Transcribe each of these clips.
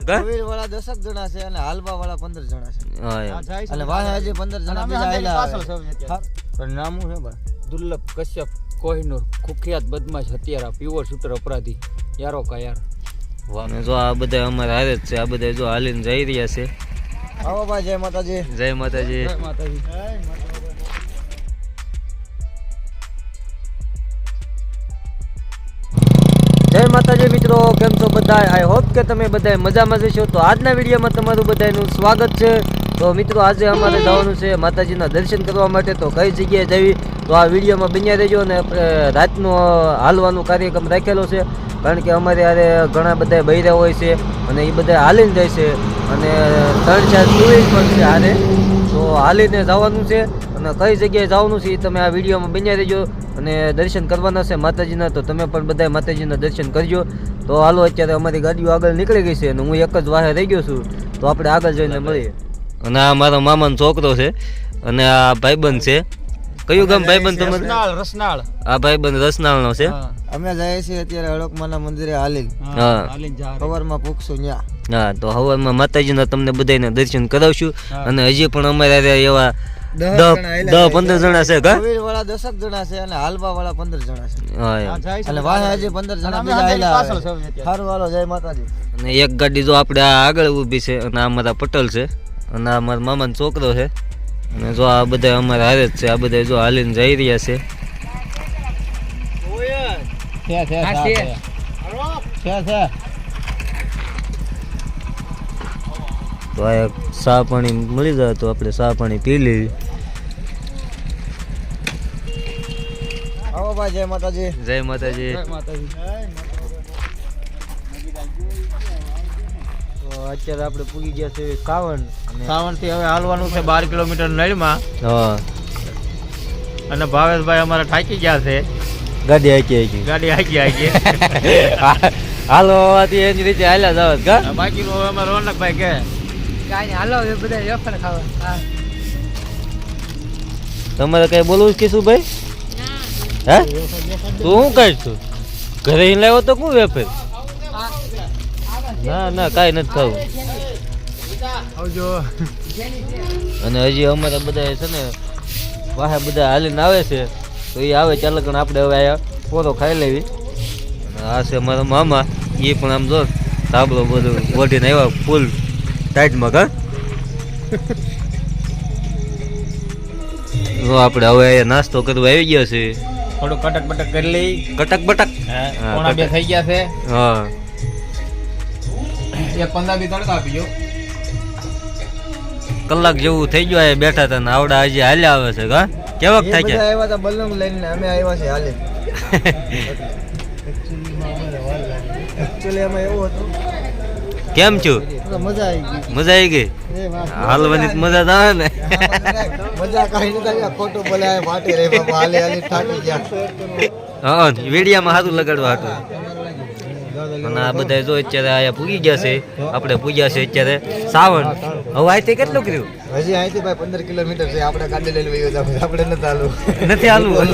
Covid વાળા 10 જણા છે અને હાલવા વાળા 15 જણા છે. અને વાહે હજી 15 જણા બીજા આયલા નામ શું છે ભાઈ? દુર્લભ કશ્યપ કોહિનૂર કુખ્યાત બદમાશ હત્યારા પ્યોર શૂટર અપરાધી યારો કા યાર. અને જો આ બધા અમારા હારે જ છે, આ બધા જો હાલીને જઈ રહ્યા છે. આવો ભાઈ, જય માતાજી. જય માતાજી. જય માતાજી. જય માતાજી મિત્રો, કેમ છો બધા? આઈ હોપ કે તમે બધા મજામાં જશો. તો આજના વિડીયોમાં તમારું બધાનું સ્વાગત છે. તો મિત્રો આજે અમારે જવાનું છે માતાજીના દર્શન કરવા માટે. તો કઈ જગ્યાએ જવી તો આ વિડીયોમાં બન્યા રહેજો. અને રાતનો હાલવાનો કાર્યક્રમ રાખેલો છે, કારણ કે અમારે યારે ઘણા બધા બૈરા હોય છે અને એ બધા હાલીને જાય છે અને 3-4 ટુવીલ પણ છે હારે. તો હાલીને જવાનું છે અને કઈ જગ્યાએ જવાનું છે એ તમે આ વિડીયોમાં બન્યા રહેજો. અને દર્શન કરવાના છે માતાજીના, તો તમે પણ બધા માતાજીના દર્શન કરજો. તો હાલો, અત્યારે અમારી ગાડીઓ આગળ નીકળી ગઈ છે અને હું એક જ વાહે રહી ગયો છું. તો આપણે આગળ જઈને મળીએ. અને આ મારો મામાનો છોકરો છે અને આ ભાઈબંધ છે. કયું ગામ ભાઈબંધ તમારું? રસનાળ. આ ભાઈબંધ રસનાળનો છે. અમે જઈએ છીએ અત્યારે હડકમાના મંદિરે હાલીન. હા, સવારમાં પૂછશું ન્યા. હા, તો હવારમાં માતાજીના તમને બધાને દર્શન કરાવશું. અને હજી પણ અમારે એવા 10-15 જણા છે. કોવિડ વાળા 10 જણા છે અને હાલવા વાળા 15 જણા છે. અને વાહે હજી 15 જણા બીજા આયલા. સારું, હાલો, જય માતાજી. અને એક ગાડી જો આપણે આ આગળ ઊભી છે અને આ મારા પટેલ છે અને આ મારા મામાનો છોકરો છે. અને જો આ બધા અમારા હારે જ છે, આ બધા જો હાલીને જઈ રહ્યા છે. તો આ ચા પાણી મળી જાય તો આપણે ચા પાણી પી લેવી. આવો ભાઈ, જય માતાજી. જય માતાજી. જય માતાજી. તો અત્યારે આપણે પૂગી ગયા છે કાવણ. સાવણ થી હવે હાલવાનું છે 12 કિલોમીટર નળમાં. હા, અને ભાવેશભાઈ અમારા થાકી ગયા છે. ગાડી હાકી ગાડી હાકી હાલો હોવાથી એની રીતે હાલ્યા જાવ કા. બાકી અમારા રોનકભાઈ કે હાલો બધા વેફર ખાવા. તમારે કઈ બોલવું કે શું ભાઈ? હે, તું શું કહીશ? તું ઘરે લાવ્યો તો શું વેફર? ના ના, કાંઈ નથી ખાવું. આવજો. અને હજી અમારા બધા છે ને વાહે બધા હાલીને આવે છે, તો એ આવે ચાલે પણ આપણે હવે આયા પોરો ખાઈ લેવી. અને આ છે મારા મામા, એ પણ આમ જો ધાબળો બધું ઓઢીને આવ્યા ફૂલ ટાઈટમાં. કા જો આપણે હવે નાસ્તો કરવા આવી ગયા છે. થોડું કટક બટક કરી લઈ. કટક બટક. પોણા 2 થઈ ગયા છે. હા, એક 15 તડકા આપીજો. કલાક જેવું થઈ ગયું આ બેઠા હતા ને આવડા હજી હાલ્યા આવે છે. કા કેવાક થાય છે? આવ્યા હતા બલૂન લઈને, અમે આવ્યા છે હાલે. એકચ્યુઅલી એમાં એવું હતું. કેમ છું? મજા આવી ગઈ. મજા આવી ગઈ? હાલવાની મજા જ આવે ને. મજા કાંઈ નથી આવી. ખોટું બોલાય ફાટી રહી બાપા. હાલે હાલે થાકી ગયા. હા, વિડીયામાં હાથું લગાડવા હતું. અને આ બધા જો અત્યારે આયા પૂગી ગયા છે. આપણે પૂગ્યા છે અત્યારે સાવણ. હવે અહીંથી કેટલું કર્યું? હજી અહીંથી ભાઈ 15 કિલોમીટર છે. આપણે ગાડી લઈને વયો જાવ. આપણે નથી હાલવું. નથી હાલવું.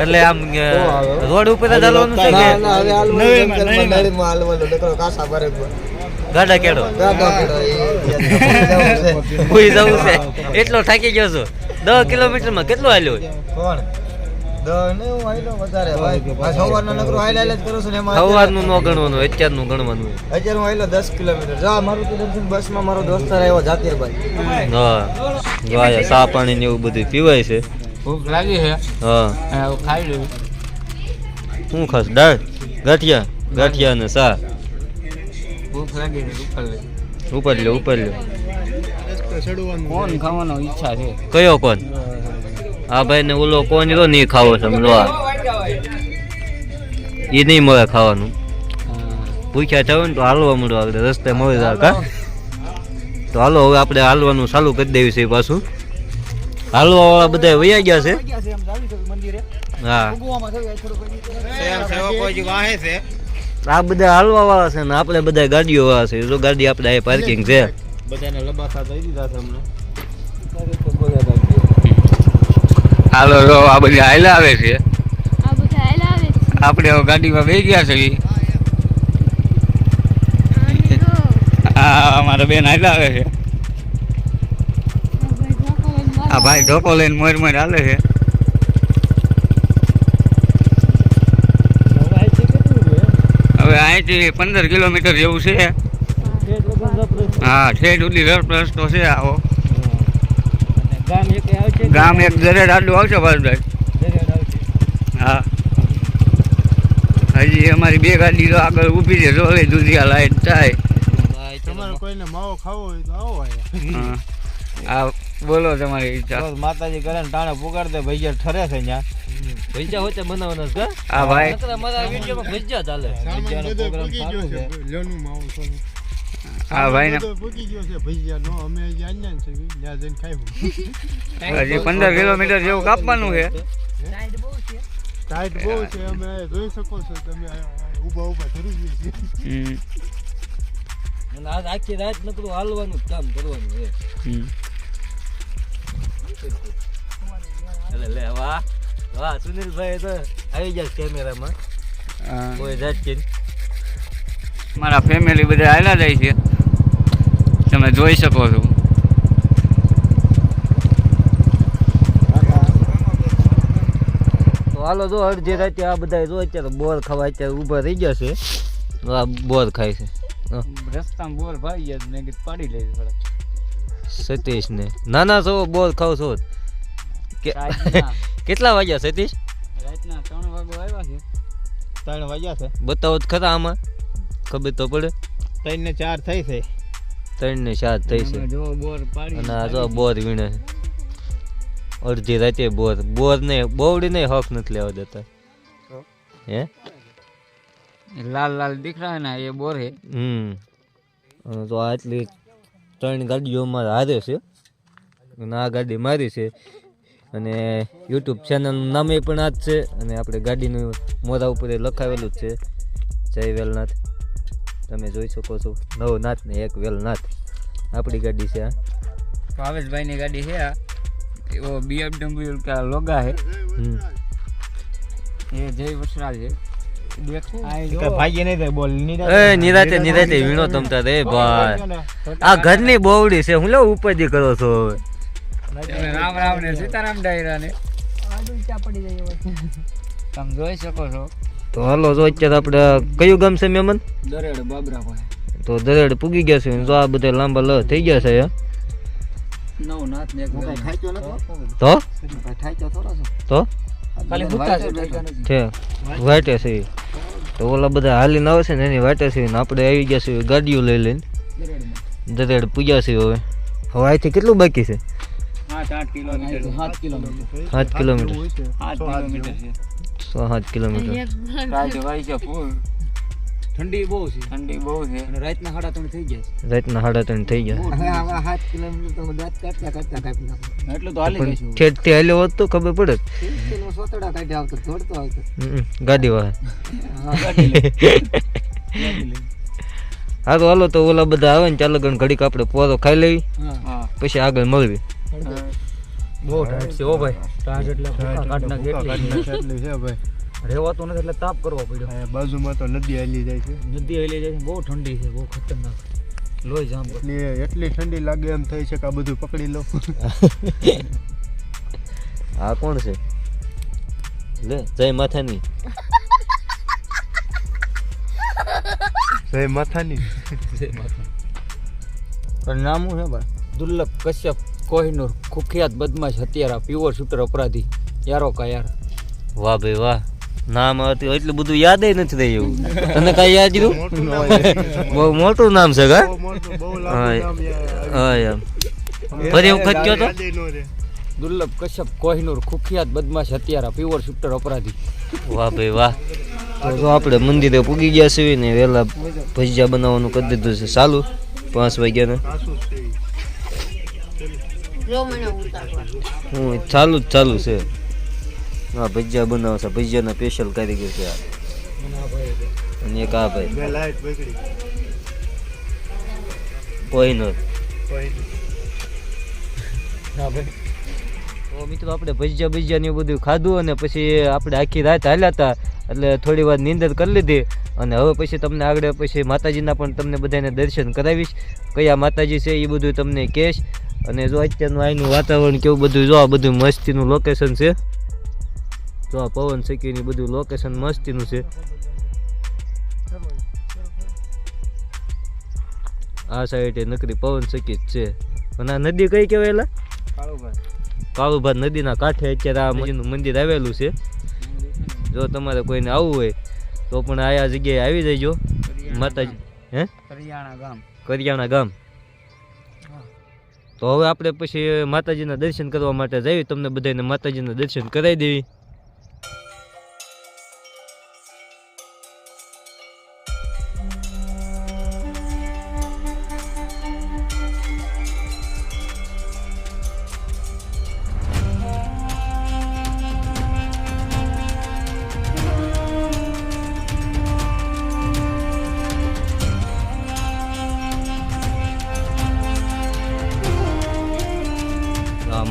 એટલે આમ રોડ ઉપર જ હાલવાનું છે કે હાલવાનું કાસા ભરે ગાડા કેડો ભૂઈ જવું છે? એટલો થાકી ગયો છો? 10 કિલોમીટરમાં કેટલો હાલ્યો? કોણ? સવારનું ન ગણવાનું, અત્યારનું ગણવાનું. અત્યારે હું આવેલો 10 કિલોમીટર. જા મારુતિ દર્શન બસમાં મારો દોસ્તાર આવ્યો જાકીરભાઈ. હા, ચા પાણી ને એવું બધું પીવાય છે. ભૂખ લાગી છે. હા, ખાઈ લેવું. શું ખાસ? દાળ, ગાંઠિયા ને ચા. ભૂખ લાગી છે. ઉપર લ્યો. કોણ ખાવાનો ઈચ્છા છે? કયો કોણ? આ ભાઈ ને ઓલો કોણ રહ્યો નહીં ખાવો સમજો. એ નહીં મળે ખાવાનું. ભૂખ્યા થાવ ને તો હાલવા મળો. આપણે રસ્તે મળી જાય. કા તો હાલો, હવે આપણે હાલવાનું ચાલુ કરી દેવી છે પાછું. હાલવા વાળા બધા વયા ગયા છે. હા, આ બધા હાલવા વાળા છે ને આપણે બધા ગાડીઓ વાળા છે. જો ગાડી આપણે આ પાર્કિંગ છે. બધાને લબાસા દઈ દીધા છે હમણાં. હાલો, આ બધી હાઈલા આવે છે. આપણે હવે ગાડીમાં બેસી ગયા છે. મારા બેન હાલા આવે છે. આ ભાઈ ઢોકો લઈને મોર મોર હાલે છે. હવે અહીંથી 15 કિલોમીટર જેવું છે. હા ઠેઠ સુધી રસ્તો છે આવો. ગામ એક દરેડ આટલું આવશે પાછું. હા હજી અમારી 2 ગાડી તો આગળ ઊભી છે. રોલે દુધિયા લાઈટ થાય. તમારે કોઈને માવો ખાવો હોય તો આવો અહીંયા. આ બોલો તમારી ઈચ્છા. માતાજી કરે ને ટાણે પુગાડ દે ભૈયા ઠરે છે ત્યાં. ભજીયા હોતે બનાવવાના છે. હા ભાઈ અમારા વિડીયોમાં ભજીયા ચાલે. ભજીયાનો પ્રોગ્રામ સારો છે. લેનું માવો થોડું. હા ભાઈ ને પૂકી ગયો છે ભજીયાનો. અમે અહીંયા છે ત્યાં જઈને ખાઈવું. હજી 15 કિલોમીટર જેવું કાપવાનું છે. ટાઈટ બહુ છે. અમે જોઈ શકો છો તમે ઊભા ઊભા ધરી છીએ. અને આજ આખી રાત નકરું હાલવાનું જ કામ કરવાનું છે. લે વાહ વાહ સુનિલભાઈ તો આવી જાય કેમેરામાં. કોઈ જાત કે મારા ફેમિલી બધા હાલા જાય છે. તમે જોઈ શકો છો. તો હાલો જો અડધી રાતે આ બધા જો અત્યારે બોર ખાવા અત્યારે ઊભા થઈ ગયા છે. આ બોર ખાય છે. રસ્તામાં બોર ભાઈ ગયા મેં કીધું પાડી લેજો થોડા. સતીશ ને નાના છો બોર ખાવ છો કેટલા વાગ્યા સતીશ? રાતના 3 વાગે આવ્યા છે. 3 વાગ્યા છે. બતાવો તો ખરા આમાં ખબર તો પડે. 3 ને 4 થઈ છે. 3 ને 4 થઈ છે. જો બોર પાડી અને આ જો બોર વીણે અડધી રાતે બોર ને બોવડી ને હક નથી લેવા દેતા. હે લાલ લાલ દીકરા ને એ બોર હે. અને તો આટલી 3 ગાડીઓ અમારે હારે છે. અને આ ગાડી મારી છે. અને યુટ્યુબ ચેનલનું નામ પણ આ જ છે. અને આપણે ગાડીનું મોઢા ઉપર લખાવેલું જ છે જય વેલનાથ. તમે જોઈ શકો છો. નવનાથ ને એક વેલનાથ આપણી ગાડી છે. આ ભાવેશભાઈની ગાડી છે. આ એવો BMW કા લોગા હે. એ જય વસરાલ છે. નિરાતે વીણો તમતા રે ભાઈ. આ ઘરની બોવડી છે. હું લો ઉપાધિ કરો છો હવે. રામ રામ ને સીતારામ ડાયરા ને તમે જોઈ શકો છો. તો હાલો જો અત્યારે આપણે કયું ગામ છે મેમન? દરેડ બાબરા પાસે. તો દરેડ પૂગી ગયા છે. તો આ બધા લાંબા લ થઈ ગયા છે. નવનાથ ને તો ખાલી ભૂતા છે. વાટે છે. તો ઓલા બધા હાલીને આવે છે ને એની વાટે છે. ને આપણે આવી ગયા છે ગાડીઓ લઈ લઈને દરેડ પૂગ્યા છે. હવે અહીંથી કેટલું બાકી છે? 7 કિલોમીટર. 7 કિલોમીટર. 7 કિલોમીટર છે. 7 કિલોમીટર. રાજભાઈ છે ફૂલ. ઠંડી બહુ છે. અને રાતના 3:30 થઈ ગયા. રાતના 3:30 થઈ ગયા. 7 કિલોમીટર તો દાંત કાટતા કાપી નાખો. એટલું તો હાલી ગયું. ઠેઠથી હાલ્યો હોત તો ખબર પડે. સોતડા કાઢી આવતો દોડતો આવતો. ગાડી વાળા. હા તો હાલો તો ઓલા બધા આવે ને ચાલો ગણ ઘડીક આપણે પોરો ખાઈ લેવી. પછી આગળ મળવી. બહુ ટાઈટ છે. ઓ ભાઈ ટાઈટ એટલે કાટના કેટલી છે ભાઈ. રહેવાતો નથી એટલે તાપ કરવો પડ્યો. બાજુમાં તો નદી હાલી જાય છે. બહુ ઠંડી છે. બહુ ખતરનાક. લોહી જામ. એટલી ઠંડી લાગે એમ થઈ છે કે આ બધું પકડી લો. આ કોણ છે? લે જય માથાની. જય માથાની. પણ નામ શું છે ભાઈ? દુર્લભ કશ્યપ કોહિનૂર કુખ્યાત બદમાશ હત્યારા પ્યોર શૂટર અપરાધી યારો કા યાર. વાહ ભાઈ વાહ. નામ હતું એટલું બધું યાદ નથી રહ્યું. તને કઈ યાદ રહ્યું? બહુ મોટું નામ છે. ફરી વખત કયો તો? દુર્લભ કશ્યપ કોહિનૂર કુખ્યાત બદમાશ હત્યારા પ્યોર શૂટર અપરાધી. વાહ ભાઈ વાહ. તો આપણે મંદિરે પૂગી ગયા છીએ ને વહેલા ભજીયા બનાવવાનું કરી દીધું છે ચાલુ 5 વાગ્યાને. ચાલુ છે. હા ભજીયા બનાવશે. ભજીયાના સ્પેશિયલ કારીગર છે આ. અને એક આ ભાઈ કોહિનૂર. તો મિત્રો આપણે ભજીયા ને બધું ખાધું અને પછી આપણે આખી રાત હાલ્યા હતા એટલે થોડી વાર નીંદર કરી લીધી અને હવે પછી તમને આગળ પછી માતાજીના પણ તમને બધાને દર્શન કરાવીશ, કયા માતાજી છે એ બધું તમને કહેશ. અને જો અત્યારનું અહીંનું વાતાવરણ કેવું બધું, જો આ બધું મસ્તીનું લોકેશન છે. જો આ પવન સખીની બધું લોકેશન મસ્તીનું છે. આ સાઈડે નકરી પવન સખી જ છે. અને આ નદી કઈ કહેવાય? એલા કાળુભા નદીના કાંઠે અત્યારે આ મજીનું મંદિર આવેલું છે. જો તમારે કોઈને આવવું હોય તો પણ આ જગ્યાએ આવી જજો. માતાજી કરિયાણા ગામ. તો હવે આપણે પછી માતાજીના દર્શન કરવા માટે જઈએ, તમને બધાને માતાજીના દર્શન કરાવી દેવી.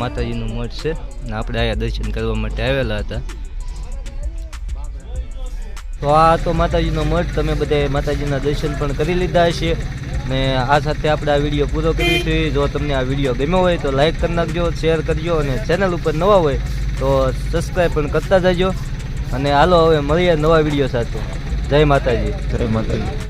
માતાજીનું મઠ છે ને આપણે આયા દર્શન કરવા માટે આવેલા હતા. તો આ તો માતાજીનો મઠ, તમે બધા માતાજીના દર્શન પણ કરી લીધા હશે. ને આ સાથે આપણે આ વિડીયો પૂરો કરીશું. જો તમને આ વિડીયો ગમ્યો હોય તો લાઈક કરી નાખજો, શેર કરજો, અને ચેનલ ઉપર નવા હોય તો સબસ્ક્રાઈબ પણ કરતા જજો. અને હાલો હવે મળીએ નવા વિડીયો સાથે. જય માતાજી. જય માતાજી.